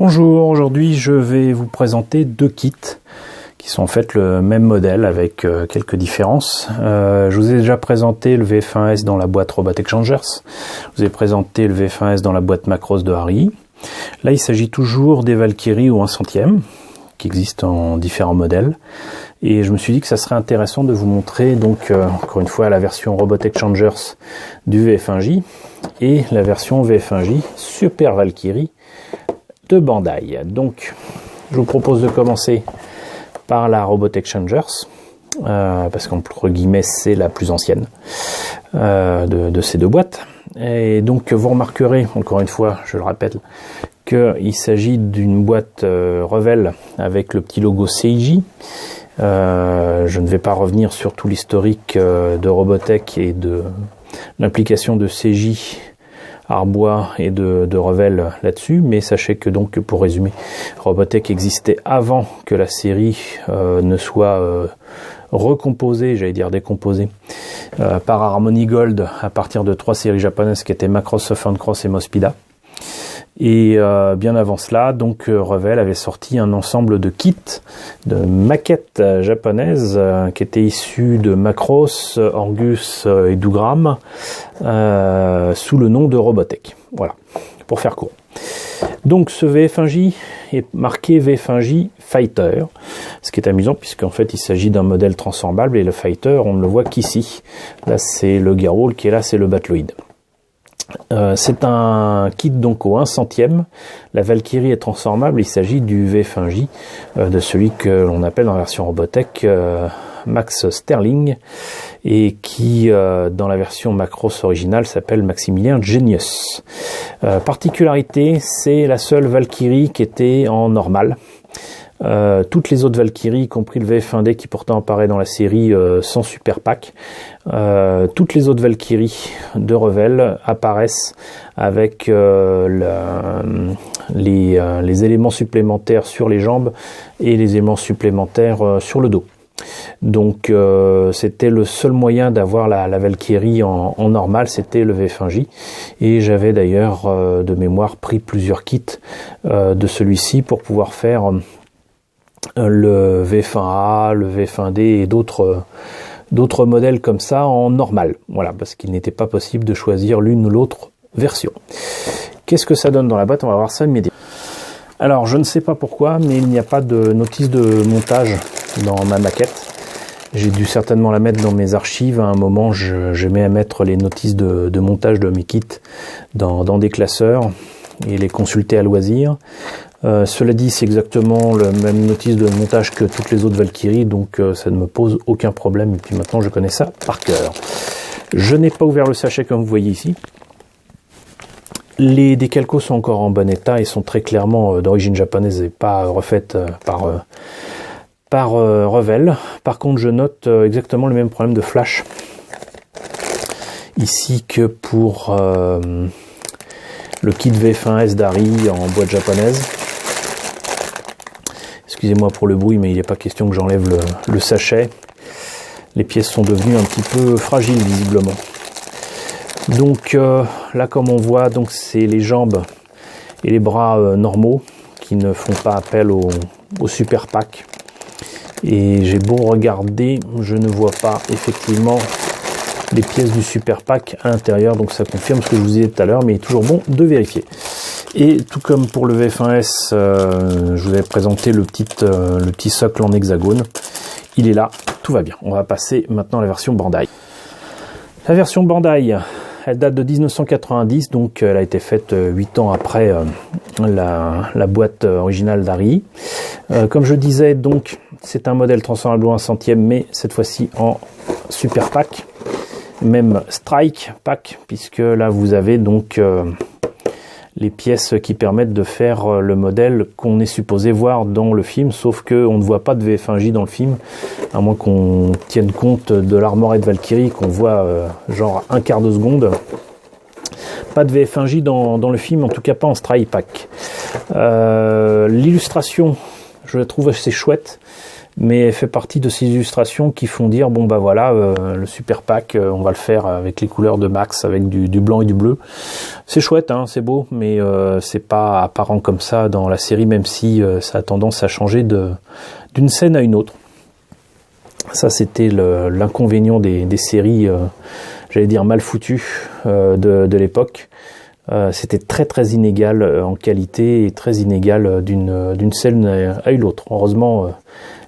Bonjour, aujourd'hui je vais vous présenter deux kits qui sont en fait le même modèle avec quelques différences. Je vous ai déjà présenté le VF1S dans la boîte Robot Exchangers, je vous ai présenté le VF1S dans la boîte Macros de Harry. Là il s'agit toujours des Valkyrie ou 1/100 qui existent en différents modèles. Et je me suis dit que ça serait intéressant de vous montrer donc encore une fois la version Robot Exchangers du VF1J et la version VF1J Super Valkyrie de Bandai. Donc je vous propose de commencer par la Robot Exchangers parce qu'entre guillemets c'est la plus ancienne de ces deux boîtes. Et donc vous remarquerez encore une fois, je le rappelle, qu'il s'agit d'une boîte Revell avec le petit logo CIJ. Je ne vais pas revenir sur tout l'historique de Robotech et de l'implication de CJ, Arbois et de Revell là-dessus, mais sachez que donc, pour résumer, Robotech existait avant que la série ne soit recomposée, j'allais dire décomposée, par Harmony Gold à partir de 3 séries japonaises qui étaient Macross, Southern Cross et Mospida. Et bien avant cela, donc Revell avait sorti un ensemble de kits, de maquettes japonaises qui étaient issues de Macross, Orgus et Dougram sous le nom de Robotech. Voilà, pour faire court. Donc ce VF1J est marqué VF1J Fighter, ce qui est amusant puisqu'en fait il s'agit d'un modèle transformable et le Fighter on ne le voit qu'ici. Là c'est le Gearwall qui est là, c'est le Battloid. C'est un kit donc au 1/100. La Valkyrie est transformable, il s'agit du VF1J, de celui que l'on appelle en version Robotech Max Sterling, et qui dans la version Macross originale s'appelle Maximilien Genius. Particularité, c'est la seule Valkyrie qui était en normal. Toutes les autres Valkyries, y compris le VF1D qui pourtant apparaît dans la série sans super pack, toutes les autres Valkyries de Revell apparaissent avec les éléments supplémentaires sur les jambes et les éléments supplémentaires sur le dos. Donc c'était le seul moyen d'avoir la Valkyrie en normal, c'était le VF1J, et j'avais d'ailleurs de mémoire pris plusieurs kits de celui-ci pour pouvoir faire le VF1A, le VF1D et d'autres modèles comme ça en normal. Voilà, parce qu'il n'était pas possible de choisir l'une ou l'autre version. Qu'est-ce que ça donne dans la boîte? On va voir ça immédiatement. Alors, je ne sais pas pourquoi, mais il n'y a pas de notice de montage dans ma maquette. J'ai dû certainement la mettre dans mes archives. À un moment, j'aimais à mettre les notices de montage de mes kits dans des classeurs et les consulter à loisir. Cela dit, c'est exactement le même notice de montage que toutes les autres Valkyries, donc ça ne me pose aucun problème. Et puis maintenant, je connais ça par cœur. Je n'ai pas ouvert le sachet comme vous voyez ici. Les décalcos sont encore en bon état et sont très clairement d'origine japonaise et pas refaites par Revell. Par contre, je note exactement le même problème de flash ici que pour le kit VF1S d'Harry en boîte japonaise. Excusez-moi pour le bruit, mais il n'est pas question que j'enlève le sachet. Les pièces sont devenues un petit peu fragiles visiblement. Donc là, comme on voit, donc c'est les jambes et les bras normaux qui ne font pas appel au super pack. Et j'ai beau regarder, je ne vois pas effectivement les pièces du super pack à l'intérieur, donc ça confirme ce que je vous disais tout à l'heure, mais il est toujours bon de vérifier. Et tout comme pour le VF1S, je vous avais présenté le petit socle en hexagone. Il est là, tout va bien. On va passer maintenant à la version Bandai. La version Bandai, elle date de 1990, donc elle a été faite 8 ans après la boîte originale d'Harry. Comme je disais, donc c'est un modèle transformable au 1/100, mais cette fois-ci en super pack, même strike pack, puisque là vous avez donc les pièces qui permettent de faire le modèle qu'on est supposé voir dans le film, sauf qu'on ne voit pas de VF1J dans le film, à moins qu'on tienne compte de l'armorette Valkyrie qu'on voit genre un quart de seconde. Pas de VF1J dans le film, en tout cas pas en strike pack. L'illustration, je la trouve assez chouette. mais elle fait partie de ces illustrations qui font dire bon bah voilà, le super pack, on va le faire avec les couleurs de Max, avec du blanc et du bleu. C'est chouette, hein, c'est beau, mais c'est pas apparent comme ça dans la série, même si ça a tendance à changer d'une scène à une autre. Ça, c'était l'inconvénient des séries, j'allais dire mal foutues de l'époque. C'était très très inégal en qualité et très inégal d'une scène à une autre. Heureusement,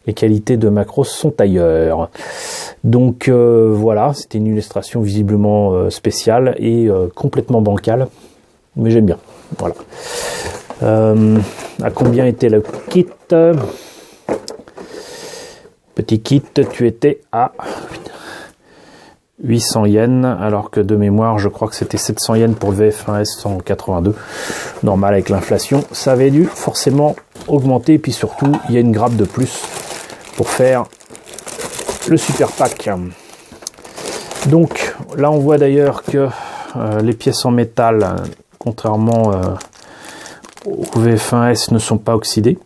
les qualités de Macross sont ailleurs. Donc voilà, c'était une illustration visiblement spéciale et complètement bancale, mais j'aime bien. Voilà. À combien était le kit? Petit kit, tu étais à 800 yens, alors que de mémoire, je crois que c'était 700 yens pour le VF1S 182. Normal, avec l'inflation, ça avait dû forcément augmenter. Et puis surtout, il y a une grappe de plus pour faire le super pack. Donc là, on voit d'ailleurs que les pièces en métal, contrairement au VF1S, ne sont pas oxydées.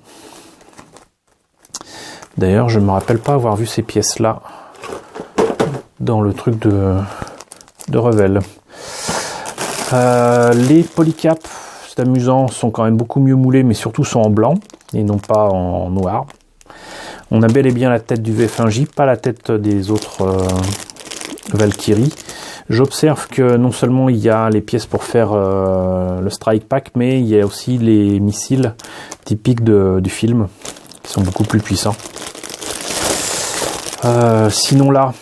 D'ailleurs, je ne me rappelle pas avoir vu ces pièces-là dans le truc de Revell. Les polycaps, c'est amusant, sont quand même beaucoup mieux moulés, mais surtout sont en blanc et non pas en noir. On a bel et bien la tête du VF1J, pas la tête des autres Valkyrie. J'observe que non seulement il y a les pièces pour faire le strike pack, mais il y a aussi les missiles typiques du film, qui sont beaucoup plus puissants. Sinon là,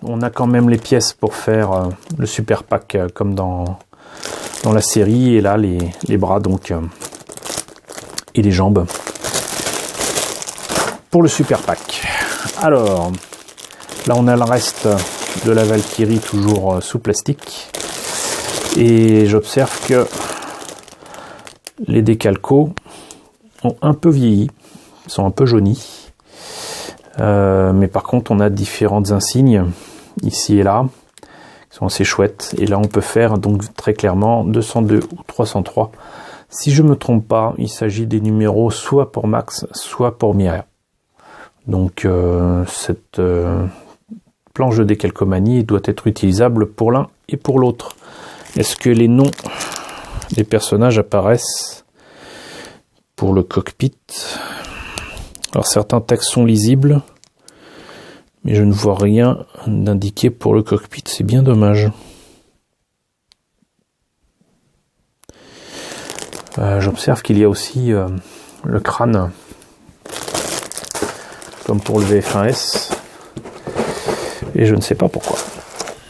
on a quand même les pièces pour faire le super pack comme dans la série, et là les bras donc et les jambes pour le super pack. Alors là on a le reste de la Valkyrie toujours sous plastique, et j'observe que les décalcos ont un peu vieilli, sont un peu jaunis. Mais par contre on a différentes insignes ici et là qui sont assez chouettes, et là on peut faire donc très clairement 202 ou 303. Si je me trompe pas, il s'agit des numéros soit pour Max soit pour Miria. Donc cette planche de décalcomanie doit être utilisable pour l'un et pour l'autre. Est-ce que les noms des personnages apparaissent pour le cockpit? Alors certains textes sont lisibles, mais je ne vois rien d'indiqué pour le cockpit, c'est bien dommage. J'observe qu'il y a aussi le crâne, comme pour le VF1S, et je ne sais pas pourquoi.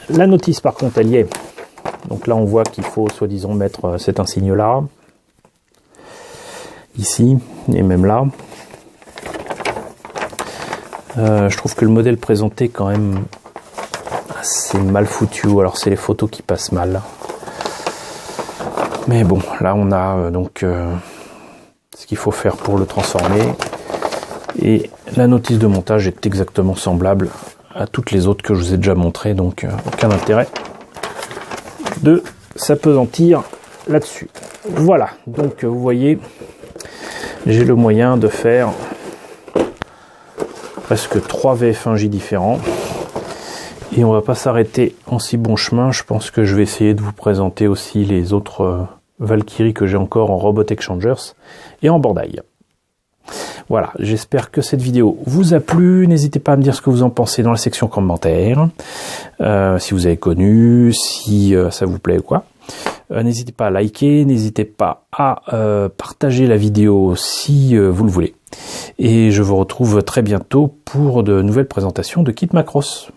La notice par contre elle y est, donc là on voit qu'il faut soi-disant mettre cet insigne là, ici, et même là. Je trouve que le modèle présenté est quand même assez mal foutu, ou alors c'est les photos qui passent mal. Mais bon, là on a donc ce qu'il faut faire pour le transformer, et la notice de montage est exactement semblable à toutes les autres que je vous ai déjà montrées, donc aucun intérêt de s'appesantir là-dessus. Voilà, donc vous voyez, j'ai le moyen de faire presque 3 VF1J différents, et on va pas s'arrêter en si bon chemin. Je pense que je vais essayer de vous présenter aussi les autres Valkyrie que j'ai encore en Robot Exchangers et en Bordaille. Voilà, j'espère que cette vidéo vous a plu. N'hésitez pas à me dire ce que vous en pensez dans la section commentaires, si vous avez connu, si ça vous plaît ou quoi. N'hésitez pas à liker, n'hésitez pas à partager la vidéo si vous le voulez. Et je vous retrouve très bientôt pour de nouvelles présentations de kits Macross.